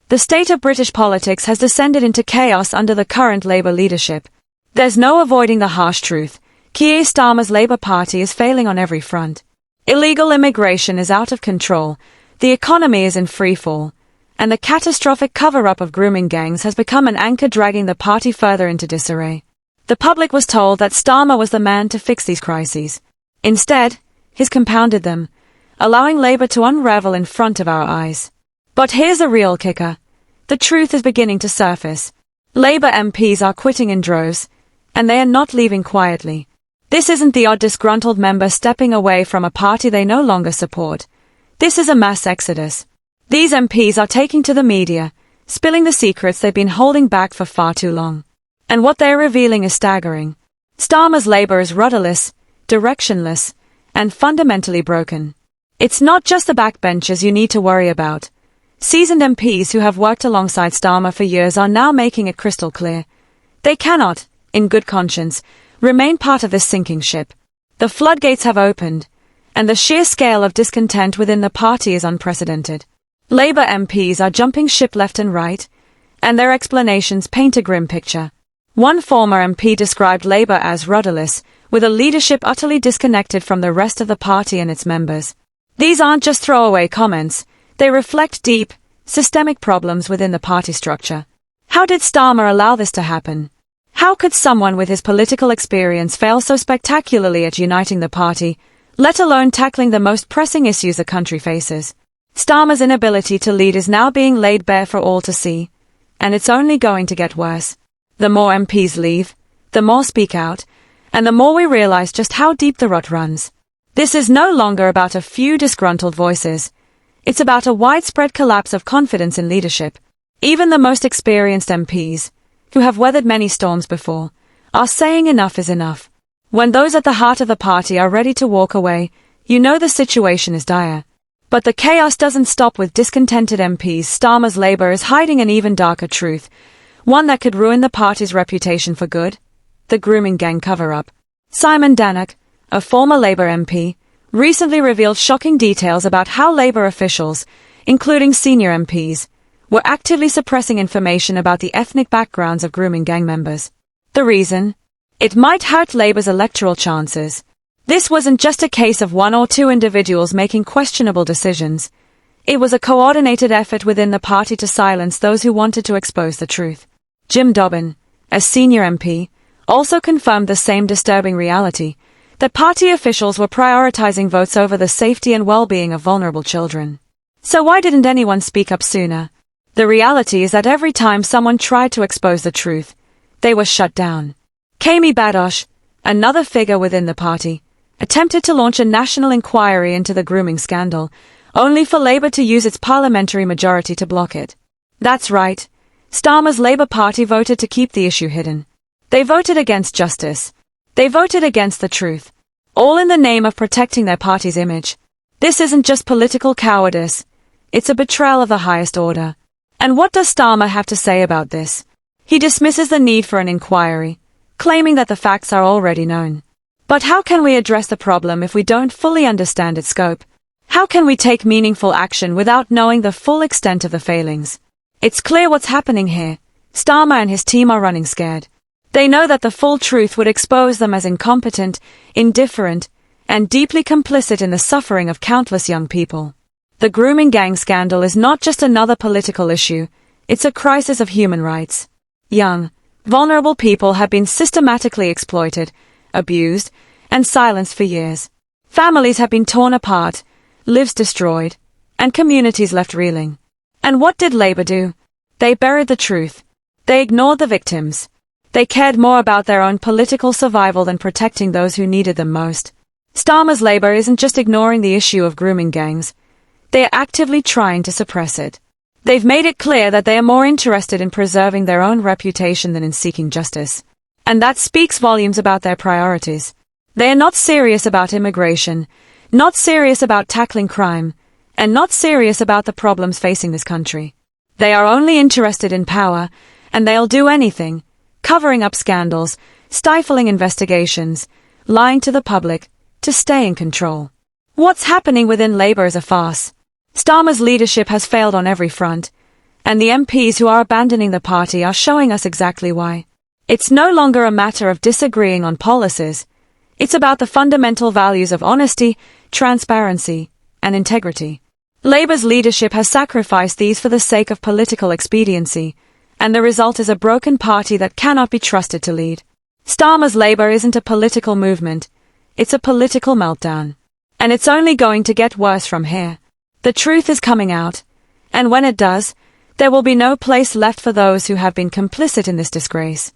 The state of British politics has descended into chaos under the current Labour leadership. There's no avoiding the harsh truth. Keir Starmer's Labour Party is failing on every front. Illegal immigration is out of control, the economy is in freefall, and the catastrophic cover-up of grooming gangs has become an anchor dragging the party further into disarray. The public was told that Starmer was the man to fix these crises. Instead, he's compounded them, allowing Labour to unravel in front of our eyes. But here's a real kicker. The truth is beginning to surface. Labour MPs are quitting in droves, and they are not leaving quietly. This isn't the odd disgruntled member stepping away from a party they no longer support. This is a mass exodus. These MPs are taking to the media, spilling the secrets they've been holding back for far too long. And what they're revealing is staggering. Starmer's Labour is rudderless, directionless, and fundamentally broken. It's not just the backbenchers you need to worry about. Seasoned MPs who have worked alongside Starmer for years are now making it crystal clear. They cannot, in good conscience, remain part of this sinking ship. The floodgates have opened, and the sheer scale of discontent within the party is unprecedented. Labour MPs are jumping ship left and right, and their explanations paint a grim picture. One former MP described Labour as rudderless, with a leadership utterly disconnected from the rest of the party and its members. These aren't just throwaway comments. They reflect deep, systemic problems within the party structure. How did Starmer allow this to happen? How could someone with his political experience fail so spectacularly at uniting the party, let alone tackling the most pressing issues the country faces? Starmer's inability to lead is now being laid bare for all to see, and it's only going to get worse. The more MPs leave, the more speak out, and the more we realize just how deep the rot runs. This is no longer about a few disgruntled voices. It's about a widespread collapse of confidence in leadership. Even the most experienced MPs, who have weathered many storms before, are saying enough is enough. When those at the heart of the party are ready to walk away, you know the situation is dire. But the chaos doesn't stop with discontented MPs. Starmer's Labour is hiding an even darker truth, one that could ruin the party's reputation for good: the grooming gang cover-up. Simon Dannock, a former Labour MP, recently revealed shocking details about how Labour officials, including senior MPs, were actively suppressing information about the ethnic backgrounds of grooming gang members. The reason? It might hurt Labour's electoral chances. This wasn't just a case of one or two individuals making questionable decisions. It was a coordinated effort within the party to silence those who wanted to expose the truth. Jim Dobbin, a senior MP, also confirmed the same disturbing reality, that party officials were prioritizing votes over the safety and well-being of vulnerable children. So why didn't anyone speak up sooner? The reality is that every time someone tried to expose the truth, they were shut down. Kami Badosh, another figure within the party, attempted to launch a national inquiry into the grooming scandal, only for Labour to use its parliamentary majority to block it. That's right. Starmer's Labour Party voted to keep the issue hidden. They voted against justice. They voted against the truth, all in the name of protecting their party's image. This isn't just political cowardice, it's a betrayal of the highest order. And what does Starmer have to say about this? He dismisses the need for an inquiry, claiming that the facts are already known. But how can we address the problem if we don't fully understand its scope? How can we take meaningful action without knowing the full extent of the failings? It's clear what's happening here. Starmer and his team are running scared. They know that the full truth would expose them as incompetent, indifferent, and deeply complicit in the suffering of countless young people. The grooming gang scandal is not just another political issue, it's a crisis of human rights. Young, vulnerable people have been systematically exploited, abused, and silenced for years. Families have been torn apart, lives destroyed, and communities left reeling. And what did Labour do? They buried the truth. They ignored the victims. They cared more about their own political survival than protecting those who needed them most. Starmer's Labour isn't just ignoring the issue of grooming gangs. They are actively trying to suppress it. They've made it clear that they are more interested in preserving their own reputation than in seeking justice. And that speaks volumes about their priorities. They are not serious about immigration, not serious about tackling crime, and not serious about the problems facing this country. They are only interested in power, and they'll do anything, covering up scandals, stifling investigations, lying to the public, to stay in control. What's happening within Labour is a farce. Starmer's leadership has failed on every front, And the MPs who are abandoning the party are showing us exactly why. It's no longer a matter of disagreeing on policies. It's about the fundamental values of honesty, transparency, and integrity. Labour's leadership has sacrificed these for the sake of political expediency, and the result is a broken party that cannot be trusted to lead. Starmer's Labour isn't a political movement, it's a political meltdown. And it's only going to get worse from here. The truth is coming out, and when it does, there will be no place left for those who have been complicit in this disgrace.